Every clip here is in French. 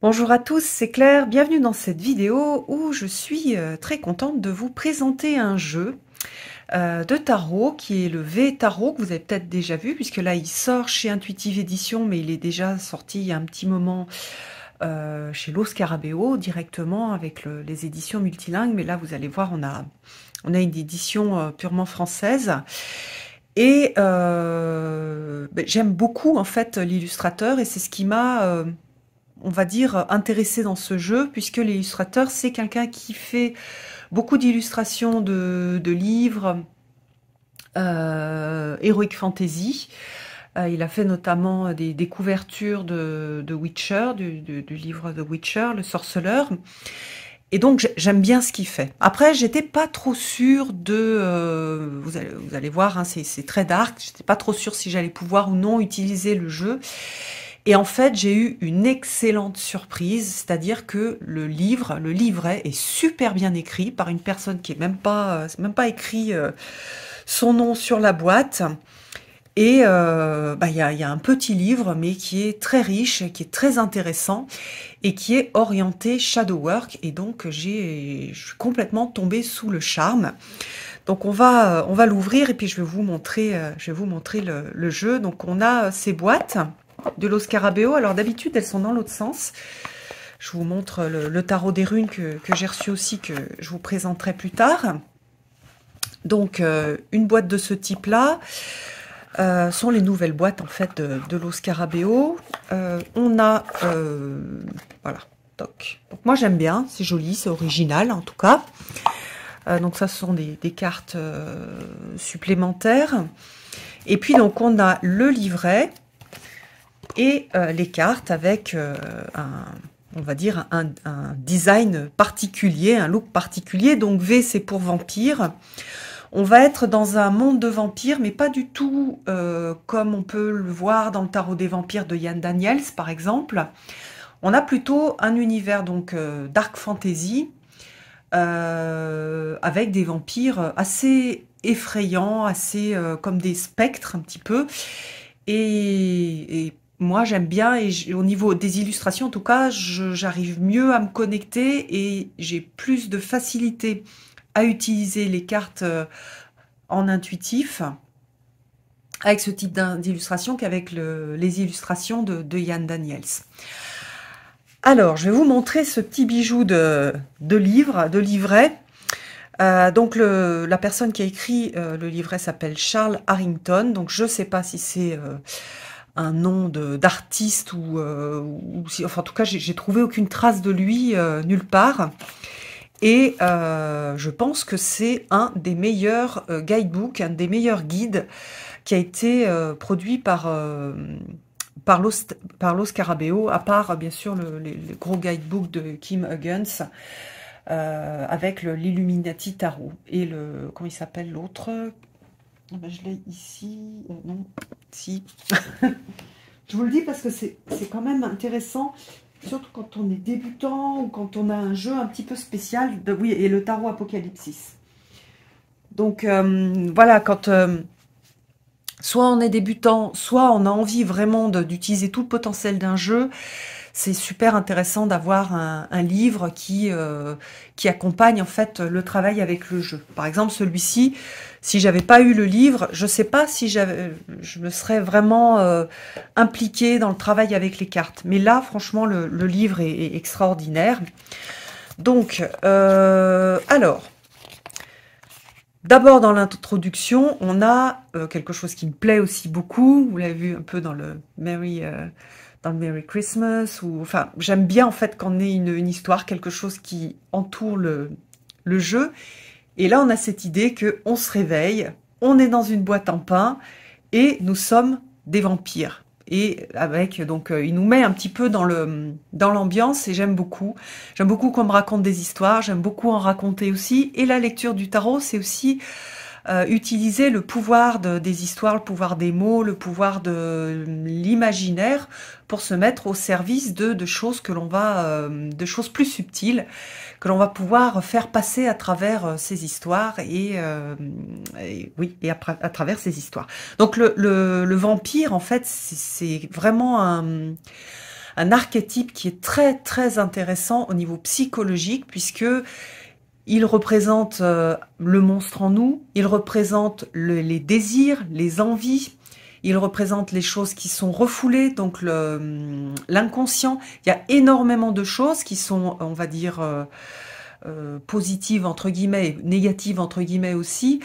Bonjour à tous, c'est Claire, bienvenue dans cette vidéo où je suis très contente de vous présenter un jeu de tarot qui est le V-Tarot que vous avez peut-être déjà vu puisque là il sort chez Intuitive Édition mais il est déjà sorti il y a un petit moment chez Lo Scarabeo directement avec les éditions multilingues, mais là vous allez voir on a une édition purement française. Et j'aime beaucoup en fait l'illustrateur et c'est ce qui m'a on va dire, intéressé dans ce jeu, puisque l'illustrateur, c'est quelqu'un qui fait beaucoup d'illustrations de livres, Heroic Fantasy. Il a fait notamment des couvertures de Witcher, du livre de Witcher, le sorceleur. Et donc j'aime bien ce qu'il fait. Après, j'étais pas trop sûre vous allez voir, hein, c'est très dark. J'étais pas trop sûre si j'allais pouvoir ou non utiliser le jeu. Et en fait, j'ai eu une excellente surprise, c'est-à-dire que le livret est super bien écrit par une personne qui est c'est même pas écrit son nom sur la boîte. Et y a un petit livre, mais qui est très riche, qui est très intéressant et qui est orienté shadow work. Et donc, je suis complètement tombée sous le charme. Donc, on va l'ouvrir et puis je vais vous montrer le jeu. Donc, on a ces boîtes de Lo Scarabeo. Alors d'habitude, elles sont dans l'autre sens. Je vous montre le tarot des runes que j'ai reçu aussi, que je vous présenterai plus tard. Donc, une boîte de ce type-là sont les nouvelles boîtes en fait de Lo Scarabeo. On a... voilà. Donc moi, j'aime bien. C'est joli, c'est original en tout cas. Donc ça, ce sont des cartes supplémentaires. Et puis, donc, on a le livret et les cartes avec on va dire un design particulier, un look particulier. Donc V, c'est pour vampire. On va être dans un monde de vampires, mais pas du tout comme on peut le voir dans le tarot des vampires de Ian Daniels, par exemple. On a plutôt un univers donc dark fantasy avec des vampires assez effrayants, assez comme des spectres un petit peu. Et moi, j'aime bien, au niveau des illustrations, en tout cas, j'arrive mieux à me connecter et j'ai plus de facilité à utiliser les cartes en intuitif avec ce type d'illustration qu'avec les illustrations de Ian Daniels. Alors, je vais vous montrer ce petit bijou de livret. Donc la personne qui a écrit le livret s'appelle Charles Harrington. Donc je ne sais pas si c'est un nom d'artiste ou si, enfin en tout cas j'ai trouvé aucune trace de lui nulle part. Et je pense que c'est un des meilleurs guidebooks, un des meilleurs guides qui a été produit par Lo Scarabeo, à part bien sûr les gros guidebooks de Kim Huggins. Avec l'Illuminati Tarot. Et comment il s'appelle l'autre? Je l'ai ici. Non, si. Je vous le dis parce que c'est quand même intéressant, surtout quand on est débutant ou quand on a un jeu un petit peu spécial. Oui, et le tarot Apocalypsis. Donc voilà, quand soit on est débutant, soit on a envie vraiment d'utiliser tout le potentiel d'un jeu, c'est super intéressant d'avoir un livre qui accompagne en fait le travail avec le jeu. Par exemple, celui-ci, si j'avais pas eu le livre, je sais pas si je me serais vraiment impliquée dans le travail avec les cartes. Mais là, franchement, le livre est extraordinaire. Donc, alors, d'abord dans l'introduction, on a quelque chose qui me plaît aussi beaucoup. Vous l'avez vu un peu dans le Merry Christmas, ou enfin j'aime bien en fait qu'on ait une histoire, quelque chose qui entoure le jeu. Et là on a cette idée que on se réveille, on est dans une boîte en pain et nous sommes des vampires. Et avec donc il nous met un petit peu dans l'ambiance et j'aime beaucoup. J'aime beaucoup qu'on me raconte des histoires, j'aime beaucoup en raconter aussi. Et la lecture du tarot, c'est aussi utiliser le pouvoir des histoires, le pouvoir des mots, le pouvoir de l'imaginaire pour se mettre au service de choses que l'on va, de choses plus subtiles que l'on va pouvoir faire passer à travers ces histoires à travers ces histoires. Donc le vampire en fait c'est vraiment un un archétype qui est très très intéressant au niveau psychologique, puisque il représente le monstre en nous, il représente les désirs, les envies, il représente les choses qui sont refoulées, donc l'inconscient. Il y a énormément de choses qui sont, on va dire, positives entre guillemets, négatives entre guillemets aussi,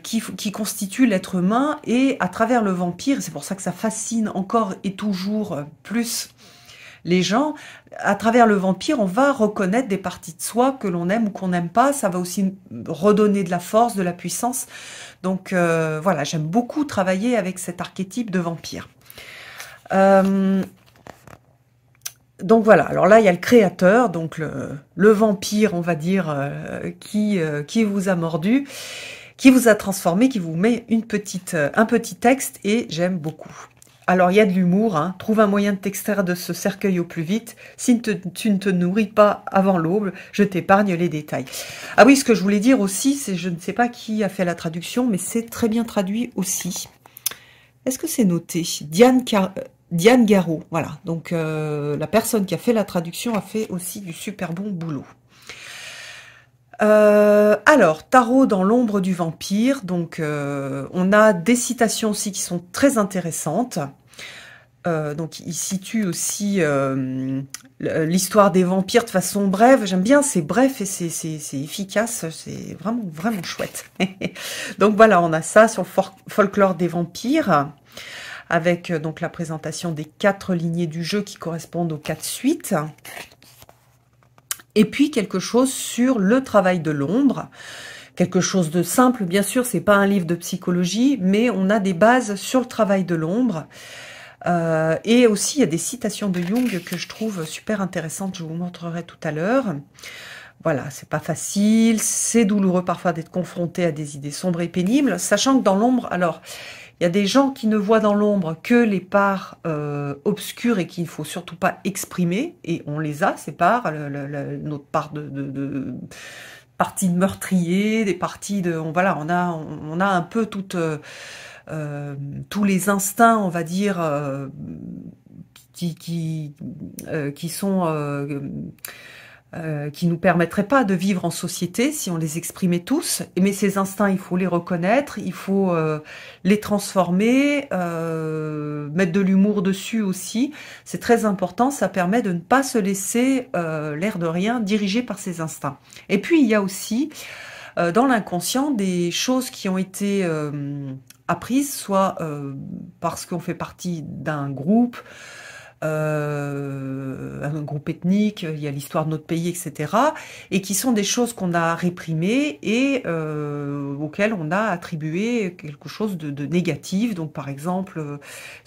qui constituent l'être humain. Et à travers le vampire, c'est pour ça que ça fascine encore et toujours plus les gens, à travers le vampire, on va reconnaître des parties de soi que l'on aime ou qu'on n'aime pas. Ça va aussi redonner de la force, de la puissance. Donc voilà, j'aime beaucoup travailler avec cet archétype de vampire. Donc voilà, alors là, il y a le créateur, donc le vampire, on va dire, qui vous a mordu, qui vous a transformé, qui vous met un petit texte, et j'aime beaucoup. Alors, il y a de l'humour, hein. Trouve un moyen de t'extraire de ce cercueil au plus vite. Si tu ne te nourris pas avant l'aube, je t'épargne les détails. Ah oui, ce que je voulais dire aussi, c'est, je ne sais pas qui a fait la traduction, mais c'est très bien traduit aussi. Est-ce que c'est noté? Diane Garot, voilà. Donc, la personne qui a fait la traduction a fait aussi du super bon boulot. Alors, tarot dans l'ombre du vampire, donc on a des citations aussi qui sont très intéressantes. Donc il situe aussi l'histoire des vampires de façon brève. J'aime bien, c'est bref et c'est efficace, c'est vraiment vraiment chouette. Donc voilà, on a ça sur le folklore des vampires, avec donc la présentation des 4 lignées du jeu qui correspondent aux 4 suites. Et puis quelque chose sur le travail de l'ombre, quelque chose de simple, bien sûr, c'est pas un livre de psychologie, mais on a des bases sur le travail de l'ombre. Et aussi, il y a des citations de Jung que je trouve super intéressantes, je vous montrerai tout à l'heure. Voilà, c'est pas facile, c'est douloureux parfois d'être confronté à des idées sombres et pénibles, sachant que dans l'ombre, alors, il y a des gens qui ne voient dans l'ombre que les parts obscures et qu'il ne faut surtout pas exprimer, et on les a, ces parts, notre part de parties de meurtrier, des parties de... Voilà, on a un peu toutes... tous les instincts, on va dire, qui nous permettraient pas de vivre en société si on les exprimait tous. Mais ces instincts, il faut les reconnaître, il faut les transformer, mettre de l'humour dessus aussi. C'est très important, ça permet de ne pas se laisser, l'air de rien, diriger par ces instincts. Et puis, il y a aussi, dans l'inconscient, des choses qui ont été apprises, soit parce qu'on fait partie d'un groupe ethnique, il y a l'histoire de notre pays, etc., et qui sont des choses qu'on a réprimées et auxquelles on a attribué quelque chose de négatif. Donc, par exemple,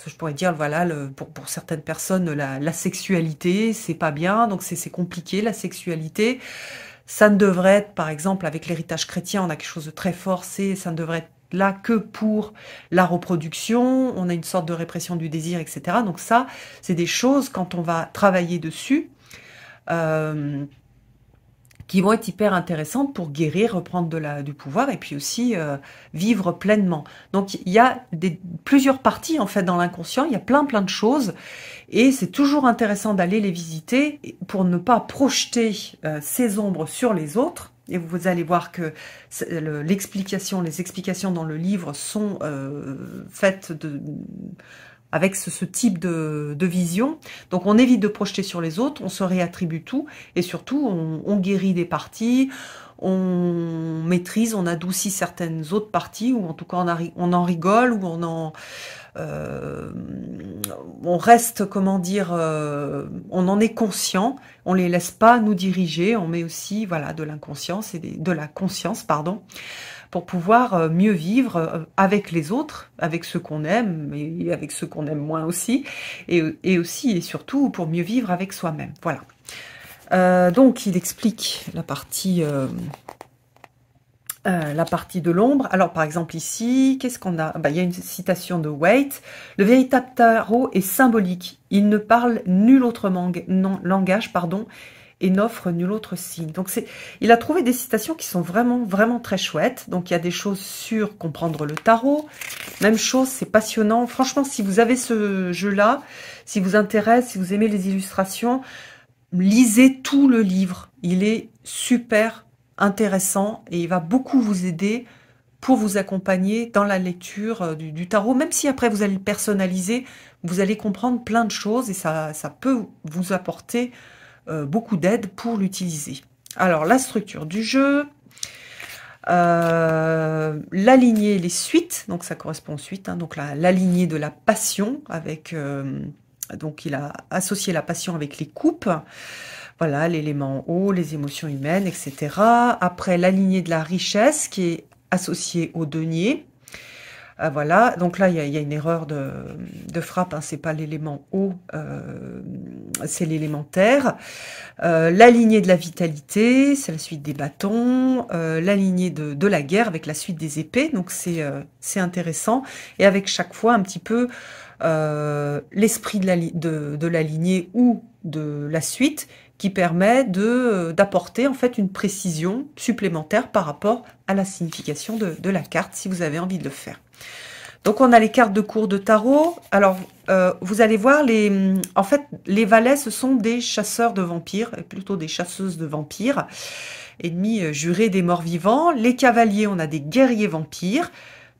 je pourrais dire, voilà, pour certaines personnes, la sexualité, c'est pas bien, donc c'est compliqué, la sexualité. Ça ne devrait être, par exemple, avec l'héritage chrétien, on a quelque chose de très fort, ça ne devrait être là que pour la reproduction, on a une sorte de répression du désir, etc. Donc ça, c'est des choses, quand on va travailler dessus, qui vont être hyper intéressantes pour guérir, reprendre du pouvoir, et puis aussi vivre pleinement. Donc il y a plusieurs parties, en fait, dans l'inconscient, il y a plein de choses, et c'est toujours intéressant d'aller les visiter pour ne pas projeter ces ombres sur les autres. Et vous allez voir que les explications dans le livre sont faites avec ce type de vision. Donc on évite de projeter sur les autres, on se réattribue tout, et surtout on guérit des parties, on maîtrise, on adoucit certaines autres parties, ou en tout cas on en rigole, ou on reste, comment dire, on en est conscient, on les laisse pas nous diriger, on met aussi, voilà, de l'inconscience et de la conscience, pardon, pour pouvoir mieux vivre avec les autres, avec ceux qu'on aime et avec ceux qu'on aime moins aussi, et aussi et surtout pour mieux vivre avec soi-même. Voilà. Donc il explique la partie de l'ombre. Alors, par exemple, ici, qu'est-ce qu'on a? Il y a une citation de Waite. Le véritable tarot est symbolique. Il ne parle nul autre langage, et n'offre nul autre signe. Donc il a trouvé des citations qui sont vraiment, vraiment très chouettes. Donc il y a des choses sur comprendre le tarot. Même chose, c'est passionnant. Franchement, si vous avez ce jeu-là, si vous intéresse, si vous aimez les illustrations, lisez tout le livre. Il est super intéressant et il va beaucoup vous aider pour vous accompagner dans la lecture du tarot. Même si après vous allez le personnaliser, vous allez comprendre plein de choses et ça peut vous apporter beaucoup d'aide pour l'utiliser. Alors, la structure du jeu, la lignée, les suites, donc ça correspond aux suites, hein, donc la lignée de la passion, avec, donc il a associé la passion avec les coupes, voilà, l'élément eau, les émotions humaines, etc. Après, la lignée de la richesse, qui est associée au denier. Voilà, donc là, il y a une erreur de frappe, hein, c'est pas l'élément eau, c'est l'élément terre. La lignée de la vitalité, c'est la suite des bâtons. La lignée de la guerre avec la suite des épées, donc c'est intéressant. Et avec chaque fois un petit peu l'esprit de la lignée ou de la suite qui permet d'apporter en fait une précision supplémentaire par rapport à la signification de la carte, si vous avez envie de le faire. Donc on a les cartes de cours de tarot. Alors vous allez voir, en fait les valets, ce sont des chasseurs de vampires, plutôt des chasseuses de vampires, ennemis jurés des morts vivants. Les cavaliers, on a des guerriers vampires.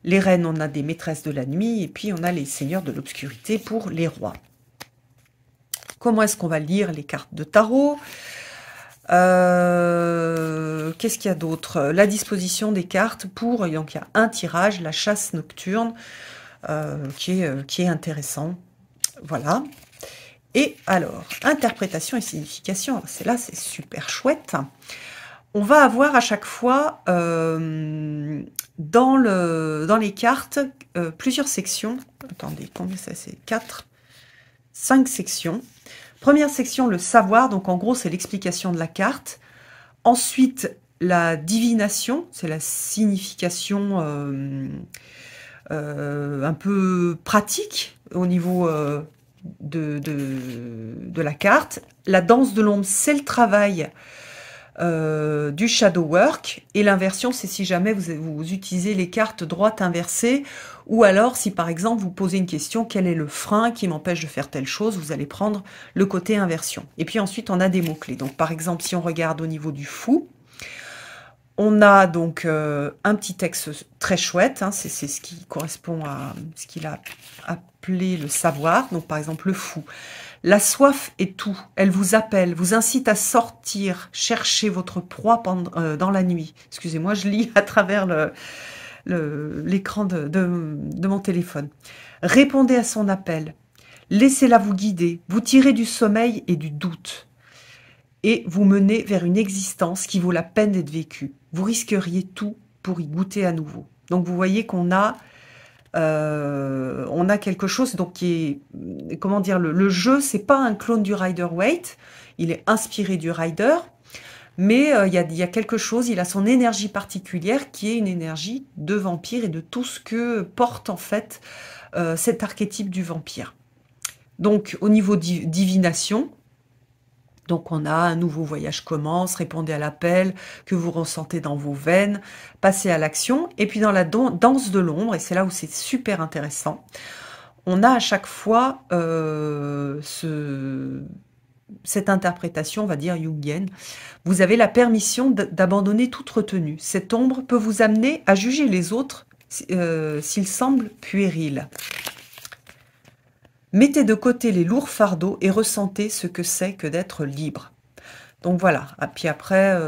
Les reines, on a des maîtresses de la nuit. Et puis on a les seigneurs de l'obscurité pour les rois. Comment est-ce qu'on va lire les cartes de tarot? Qu'est-ce qu'il y a d'autre? La disposition des cartes pour, donc il y a un tirage, la chasse nocturne, qui est intéressant. Voilà. Et alors, interprétation et signification, c'est super chouette. On va avoir à chaque fois, dans les cartes, plusieurs sections. Attendez, combien ça c'est? 5 sections. Première section, le savoir, donc en gros, c'est l'explication de la carte. Ensuite, la divination, c'est la signification un peu pratique au niveau de la carte. La danse de l'ombre, c'est le travail du shadow work, et l'inversion, c'est si jamais vous utilisez les cartes droite inversée, ou alors si par exemple vous posez une question, quel est le frein qui m'empêche de faire telle chose, vous allez prendre le côté inversion. Et puis ensuite on a des mots-clés. Donc par exemple, si on regarde au niveau du fou, on a donc un petit texte très chouette, hein, c'est ce qui correspond à ce qu'il a appelé le savoir. Donc par exemple, le fou. La soif est tout, elle vous appelle, vous incite à sortir, chercher votre proie dans la nuit. Excusez-moi, je lis à travers l'écran de mon téléphone. Répondez à son appel, laissez-la vous guider, vous tirez du sommeil et du doute, et vous menez vers une existence qui vaut la peine d'être vécue. Vous risqueriez tout pour y goûter à nouveau. Donc vous voyez qu'on a quelque chose donc qui est, comment dire, le jeu, c'est pas un clone du Rider-Waite, il est inspiré du Rider, mais il y a quelque chose, il a son énergie particulière qui est une énergie de vampire et de tout ce que porte en fait cet archétype du vampire. Donc au niveau divination, donc on a un nouveau voyage commence, répondez à l'appel que vous ressentez dans vos veines, passez à l'action. Et puis dans la danse de l'ombre, et c'est là où c'est super intéressant, on a à chaque fois cette interprétation, on va dire jungienne. Vous avez la permission d'abandonner toute retenue. Cette ombre peut vous amener à juger les autres s'ils semblent puérils. Mettez de côté les lourds fardeaux et ressentez ce que c'est que d'être libre. Donc voilà, et puis après,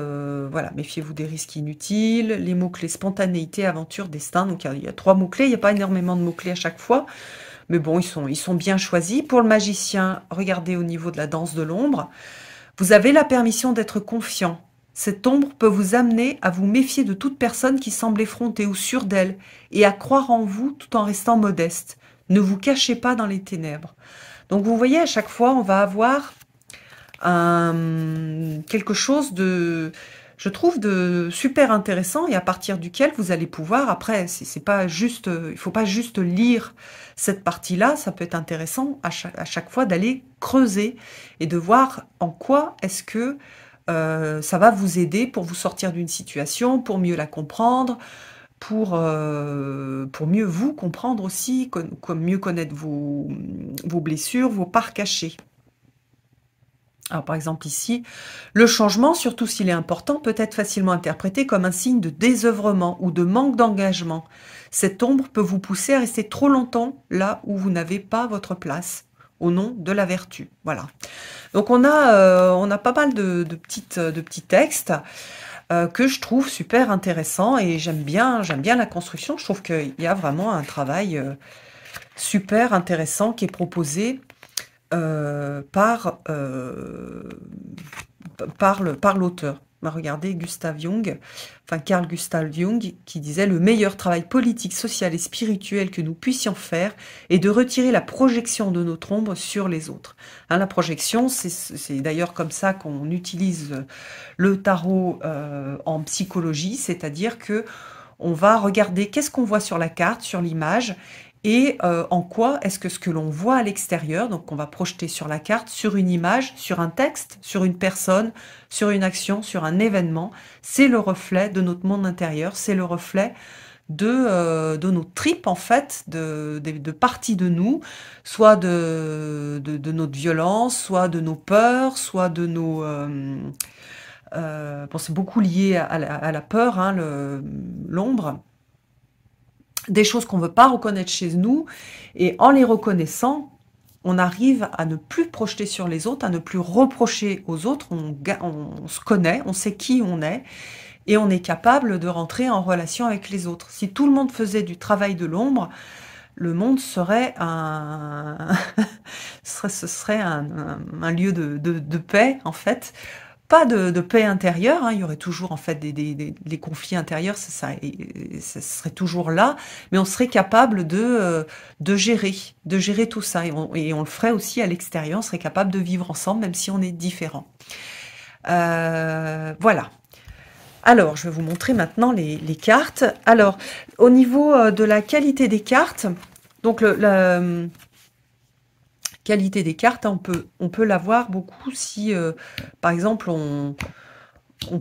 voilà, méfiez-vous des risques inutiles, les mots-clés spontanéité, aventure, destin. Donc il y a 3 mots-clés, il n'y a pas énormément de mots-clés à chaque fois, mais bon, ils sont bien choisis. Pour le magicien, regardez au niveau de la danse de l'ombre, vous avez la permission d'être confiant. Cette ombre peut vous amener à vous méfier de toute personne qui semble effrontée ou sûre d'elle, et à croire en vous tout en restant modeste. Ne vous cachez pas dans les ténèbres. Donc vous voyez, à chaque fois, on va avoir quelque chose je trouve de super intéressant et à partir duquel vous allez pouvoir, après, c'est pas juste, il faut pas juste lire cette partie-là, ça peut être intéressant à chaque fois d'aller creuser et de voir en quoi est-ce que ça va vous aider pour vous sortir d'une situation, pour mieux la comprendre, pour mieux vous comprendre aussi, comme mieux connaître vos blessures, vos parts cachées. Alors, par exemple, ici, le changement, surtout s'il est important, peut être facilement interprété comme un signe de désœuvrement ou de manque d'engagement. Cette ombre peut vous pousser à rester trop longtemps là où vous n'avez pas votre place, au nom de la vertu. Voilà. Donc, on a pas mal de petits textes que je trouve super intéressants et j'aime bien la construction. Je trouve qu'il y a vraiment un travail super intéressant qui est proposé par l'auteur. Regardez Gustav Jung, enfin Carl Gustav Jung, qui disait: le meilleur travail politique, social et spirituel que nous puissions faire est de retirer la projection de notre ombre sur les autres. Hein, la projection, c'est d'ailleurs comme ça qu'on utilise le tarot en psychologie, c'est-à-dire que on va regarder qu'est-ce qu'on voit sur la carte, sur l'image, et en quoi est-ce que ce que l'on voit à l'extérieur, donc on va projeter sur la carte, sur une image, sur un texte, sur une personne, sur une action, sur un événement, c'est le reflet de notre monde intérieur, c'est le reflet de nos tripes en fait, de parties de nous, soit de notre violence, soit de nos peurs, soit de nos... bon, c'est beaucoup lié à la peur, hein, l'ombre. Des choses qu'on ne veut pas reconnaître chez nous, et en les reconnaissant, on arrive à ne plus projeter sur les autres, à ne plus reprocher aux autres, on se connaît, on sait qui on est, et on est capable de rentrer en relation avec les autres. Si tout le monde faisait du travail de l'ombre, le monde serait ce serait un lieu de paix, en fait. Pas de paix intérieure, hein, il y aurait toujours en fait des conflits intérieurs, ça serait toujours là, mais on serait capable de gérer tout ça, et on le ferait aussi à l'extérieur, on serait capable de vivre ensemble même si on est différents. Voilà. Alors, je vais vous montrer maintenant les cartes. Alors, au niveau de la qualité des cartes, donc la qualité des cartes, hein, on peut la voir beaucoup si, par exemple, on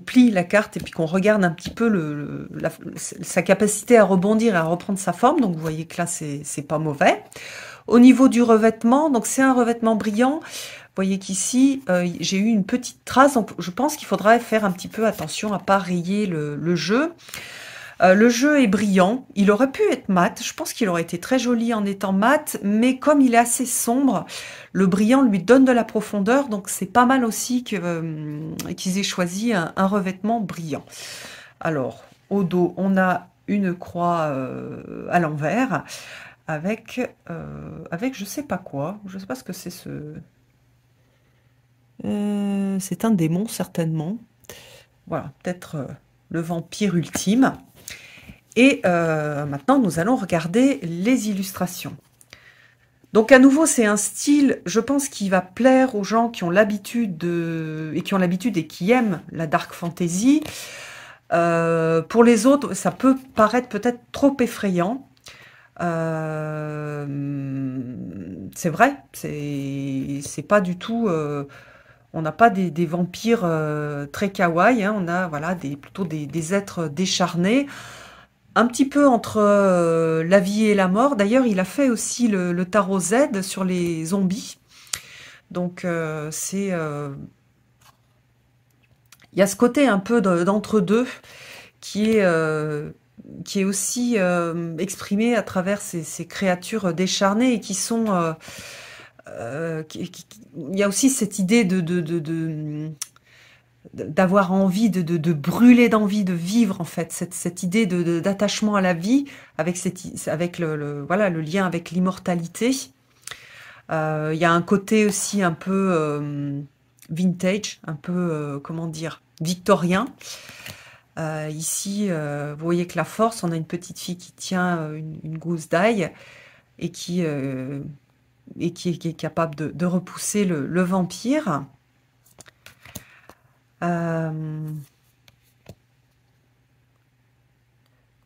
plie la carte et puis qu'on regarde un petit peu sa capacité à rebondir et à reprendre sa forme. Donc, vous voyez que là, c'est pas mauvais. Au niveau du revêtement, donc c'est un revêtement brillant. Vous voyez qu'ici, j'ai eu une petite trace. Donc, je pense qu'il faudra faire un petit peu attention à pas rayer le jeu. Le jeu est brillant, il aurait pu être mat, je pense qu'il aurait été très joli en étant mat, mais comme il est assez sombre, le brillant lui donne de la profondeur, donc c'est pas mal aussi qu'ils aient choisi un revêtement brillant. Alors, au dos, on a une croix à l'envers, avec je sais pas quoi, je sais pas ce que c'est c'est un démon certainement. Voilà, peut-être le vampire ultime. Et maintenant, nous allons regarder les illustrations. Donc à nouveau, c'est un style, je pense, qui va plaire aux gens qui ont l'habitude et qui aiment la dark fantasy. Pour les autres, ça peut paraître peut-être trop effrayant. C'est vrai, c'est pas du tout... on n'a pas des vampires très kawaii, hein, on a voilà, plutôt des êtres décharnés. Un petit peu entre la vie et la mort. D'ailleurs, il a fait aussi le tarot Z sur les zombies. Donc, il y a ce côté un peu d'entre-deux qui est aussi exprimé à travers ces créatures décharnées et qui sont... il y a aussi cette idée d'avoir envie de brûler d'envie de vivre, en fait, cette idée d'attachement à la vie avec voilà, le lien avec l'immortalité. Il y a un côté aussi un peu vintage, un peu comment dire, victorien. Ici, vous voyez que la force, on a une petite fille qui tient une gousse d'ail et qui est capable de repousser le vampire.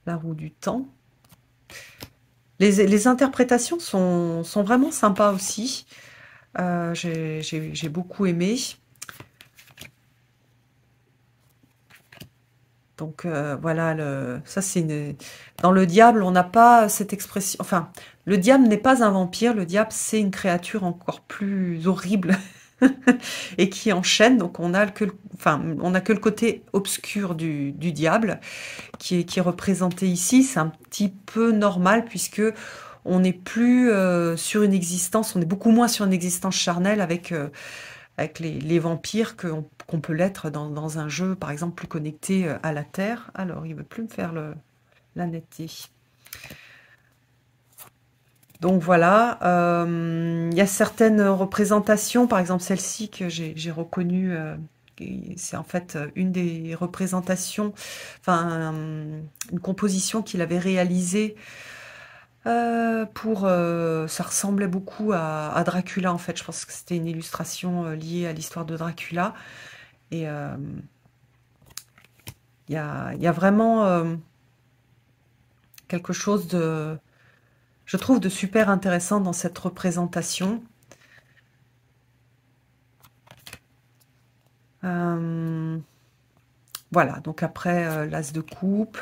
La roue du temps. Les interprétations sont vraiment sympas aussi. J'ai beaucoup aimé. Donc voilà, ça c'est dans le diable, on n'a pas cette expression. Enfin, le diable n'est pas un vampire, le diable c'est une créature encore plus horrible et qui enchaîne. Donc on a que le côté obscur du diable qui est représenté ici. C'est un petit peu normal puisque on n'est plus sur une existence, on est beaucoup moins sur une existence charnelle avec les vampires qu'on peut l'être dans un jeu, par exemple, plus connecté à la Terre. Alors, il veut plus me faire la netteté. Donc voilà, il y a certaines représentations, par exemple celle-ci que j'ai reconnue, c'est en fait une des représentations, enfin une composition qu'il avait réalisée ça ressemblait beaucoup à Dracula en fait. Je pense que c'était une illustration liée à l'histoire de Dracula. Et il y a vraiment quelque chose je trouve, de super intéressant dans cette représentation. Voilà, donc après, l'as de coupe,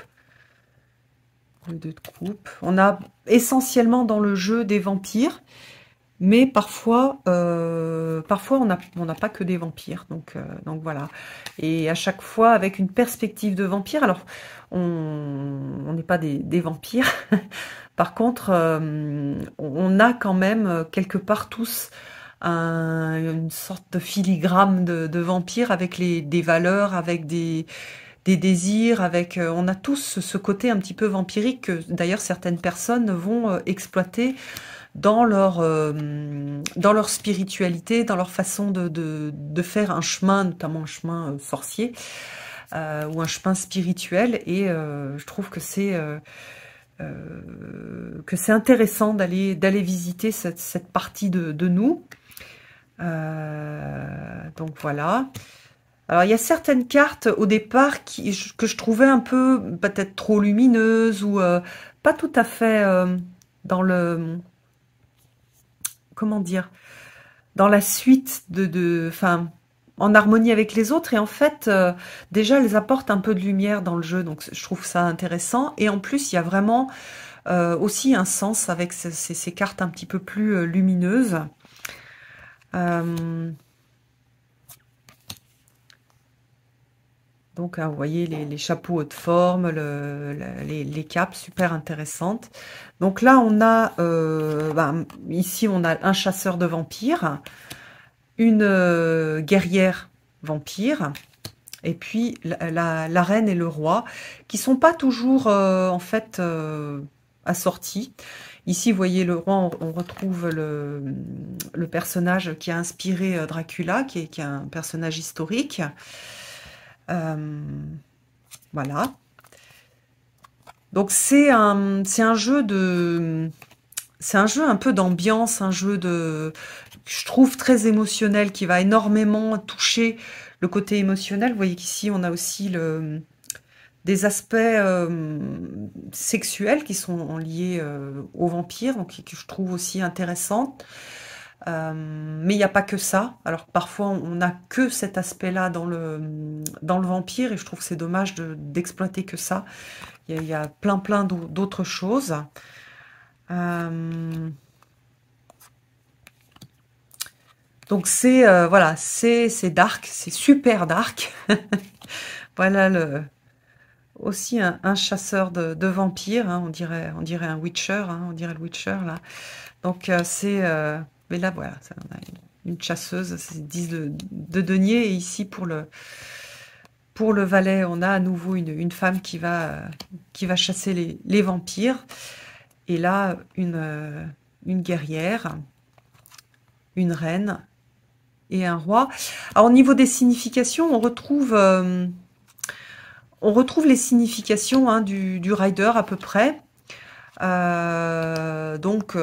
le 2 de coupe. On a essentiellement dans le jeu des vampires, mais parfois on n'a pas que des vampires, donc voilà. Et à chaque fois avec une perspective de vampire. Alors on n'est pas des vampires. Par contre, on a quand même quelque part tous une sorte de filigrane de vampire avec des valeurs, avec des désirs, on a tous ce côté un petit peu vampirique que d'ailleurs certaines personnes vont exploiter dans leur spiritualité, dans leur façon de faire un chemin, notamment un chemin sorcier, ou un chemin spirituel. Et je trouve que c'est intéressant d'aller visiter cette partie de nous. Donc voilà. Alors il y a certaines cartes au départ que je trouvais un peu peut-être trop lumineuses ou pas tout à fait dans le comment dire, dans la suite enfin, en harmonie avec les autres. Et en fait, déjà, elles apportent un peu de lumière dans le jeu, donc je trouve ça intéressant. Et en plus, il y a vraiment aussi un sens avec ces cartes un petit peu plus lumineuses. Donc, vous voyez les chapeaux haute forme, les capes super intéressantes. Donc là, on a ici, on a un chasseur de vampires, une guerrière vampire, et puis la reine et le roi, qui sont pas toujours en fait assortis. Ici, vous voyez le roi, on retrouve le personnage qui a inspiré Dracula, qui est un personnage historique. Voilà. Donc c'est un jeu c'est un jeu un peu d'ambiance, un jeu je trouve très émotionnel, qui va énormément toucher le côté émotionnel. Vous voyez qu'ici on a aussi des aspects sexuels qui sont liés aux vampires, donc que je trouve aussi intéressants. Mais il n'y a pas que ça. Alors parfois on n'a que cet aspect-là dans le vampire, et je trouve que c'est dommage d'exploiter que ça. Il y a plein d'autres choses. Donc c'est voilà, c'est dark, c'est super dark. Voilà aussi un chasseur de vampires, hein, on dirait un Witcher, hein, on dirait le Witcher là. Donc mais là voilà, on a une chasseuse, c'est 10 de denier, et ici pour le valet, on a à nouveau une femme qui va chasser les vampires. Et là, une guerrière, une reine et un roi. Alors, au niveau des significations, on retrouve les significations hein, du rider à peu près. Donc,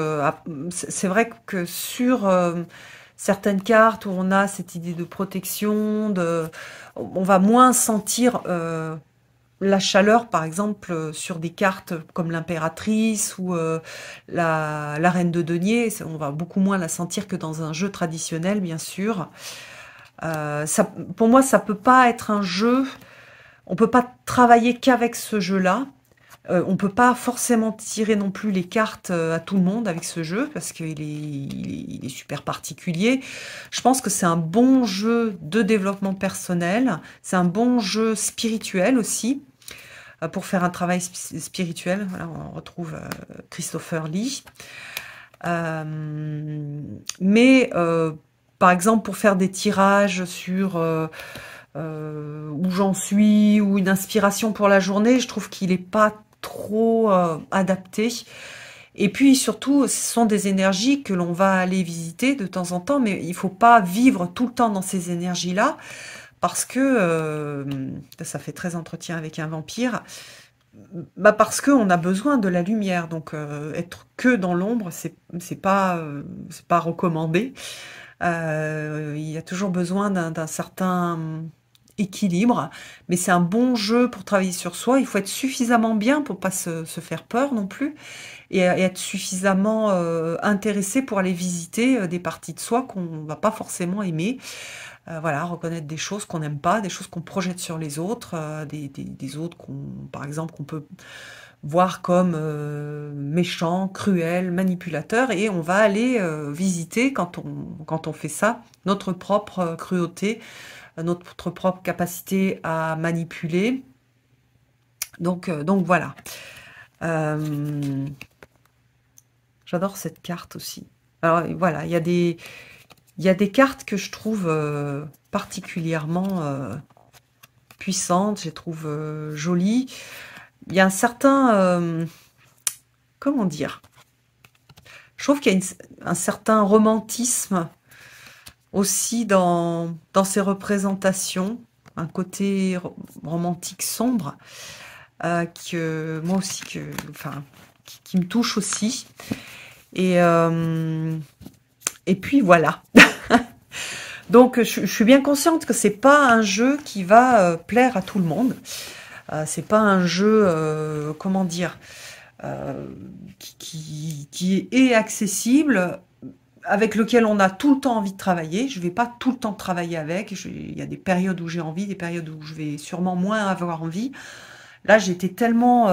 c'est vrai que sur certaines cartes où on a cette idée de protection, on va moins sentir la chaleur, par exemple, sur des cartes comme l'impératrice ou la reine de denier, on va beaucoup moins la sentir que dans un jeu traditionnel, bien sûr. Pour moi, ça peut pas être un jeu. On peut pas travailler qu'avec ce jeu-là. On peut pas forcément tirer non plus les cartes à tout le monde avec ce jeu parce il est super particulier. Je pense que c'est un bon jeu de développement personnel. C'est un bon jeu spirituel aussi pour faire un travail spirituel. Voilà, on retrouve Christopher Lee. Mais par exemple, pour faire des tirages sur où j'en suis ou une inspiration pour la journée, je trouve qu'il n'est pas trop adapté. Et puis surtout, ce sont des énergies que l'on va aller visiter de temps en temps, mais il faut pas vivre tout le temps dans ces énergies-là, parce que, ça fait très entretien avec un vampire, bah parce qu'on a besoin de la lumière, donc être que dans l'ombre, c'est pas recommandé. Il y a toujours besoin d'un certain équilibre, mais c'est un bon jeu pour travailler sur soi. Il faut être suffisamment bien pour pas se faire peur non plus, et être suffisamment intéressé pour aller visiter des parties de soi qu'on va pas forcément aimer. Voilà, reconnaître des choses qu'on n'aime pas, des choses qu'on projette sur les autres, des autres par exemple, qu'on peut voir comme méchants, cruels, manipulateurs, et on va aller visiter, quand on fait ça, notre propre cruauté, notre propre capacité à manipuler. Donc voilà. J'adore cette carte aussi. Alors voilà, il y a des cartes que je trouve particulièrement puissantes, je les trouve jolies. Il y a un certain... comment dire? Je trouve qu'il y a un certain romantisme aussi dans ces représentations, un côté romantique sombre, que moi aussi, enfin, qui me touche aussi. Et puis voilà. Donc je suis bien consciente que c'est pas un jeu qui va plaire à tout le monde. C'est pas un jeu, comment dire, qui est accessible, avec lequel on a tout le temps envie de travailler. Je vais pas tout le temps travailler avec. Il y a des périodes où j'ai envie, des périodes où je vais sûrement moins avoir envie. Là, j'étais tellement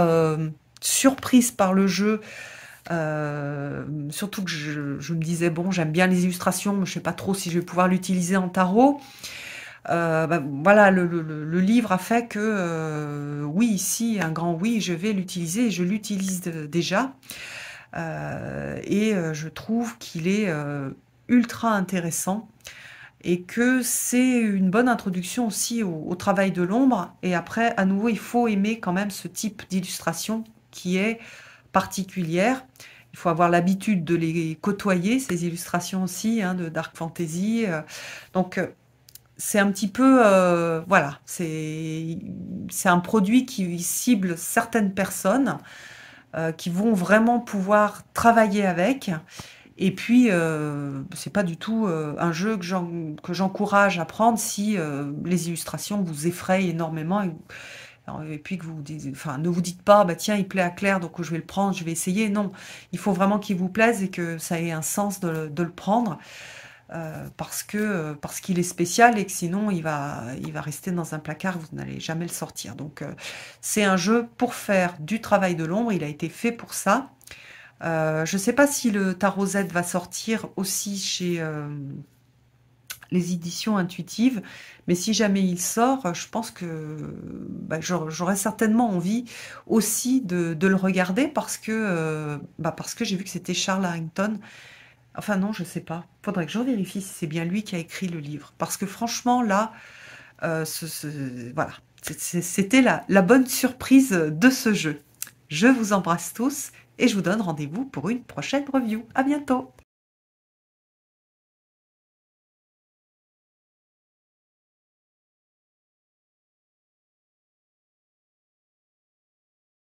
surprise par le jeu. Surtout que je me disais, bon, j'aime bien les illustrations, mais je sais pas trop si je vais pouvoir l'utiliser en tarot. Voilà, le livre a fait que, oui, ici, un grand oui, je vais l'utiliser, et je l'utilise déjà. Je trouve qu'il est ultra intéressant, et que c'est une bonne introduction aussi au travail de l'ombre. Et après, à nouveau, il faut aimer quand même ce type d'illustration qui est particulière. Il faut avoir l'habitude de les côtoyer, ces illustrations aussi, hein, de dark fantasy. Donc, c'est un petit peu, voilà, c'est un produit qui cible certaines personnes qui vont vraiment pouvoir travailler avec. Et puis, c'est pas du tout un jeu que j'encourage à prendre si les illustrations vous effrayent énormément, et puis que enfin, ne vous dites pas, bah tiens, il plaît à Claire, donc je vais le prendre, je vais essayer. Non, il faut vraiment qu'il vous plaise et que ça ait un sens de le prendre, parce qu'il est spécial, et que sinon il va rester dans un placard, vous n'allez jamais le sortir. Donc c'est un jeu pour faire du travail de l'ombre, il a été fait pour ça. Je ne sais pas si le Tarot Z va sortir aussi chez les éditions intuitives, mais si jamais il sort, je pense que bah, j'aurais certainement envie aussi de le regarder, parce que j'ai vu que c'était Charles Harrington. Enfin non, je sais pas. Faudrait que je vérifie si c'est bien lui qui a écrit le livre. Parce que franchement, là, voilà, c'était la bonne surprise de ce jeu. Je vous embrasse tous et je vous donne rendez-vous pour une prochaine review. À bientôt!